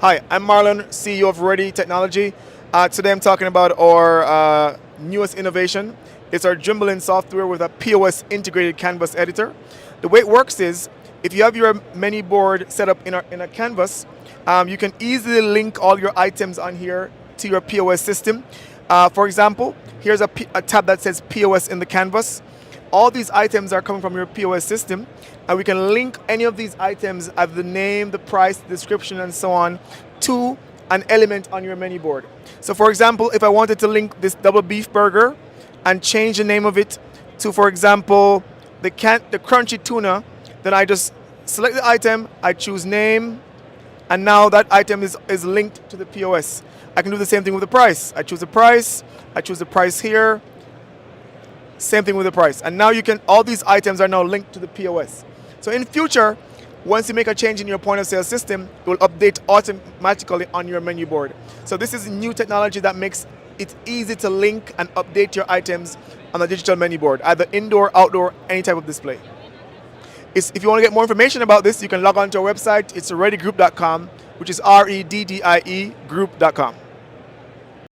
Hi, I'm Marlon, CEO of Reddie Technology. Today I'm talking about our newest innovation. It's our Jumbilin software with a POS integrated canvas editor. The way it works is, if you have your menu board set up in a canvas, you can easily link all your items on here to your POS system. For example, here's a tab that says POS in the canvas. All these items are coming from your POS system, and we can link any of these items of the name, the price, the description, and so on to an element on your menu board. So for example, if I wanted to link this double beef burger and change the name of it to, for example, the crunchy tuna, then I just select the item, I choose name, and now that item is linked to the POS. I can do the same thing with the price. I choose the price, I choose the price here, same thing with the price. And now all these items are now linked to the POS. So in future, once you make a change in your point of sale system, it will update automatically on your menu board. So this is new technology that makes it easy to link and update your items on the digital menu board, either indoor, outdoor, any type of display. If you want to get more information about this, you can log on to our website. It's reddiegroup.com, which is REDDIE group.com.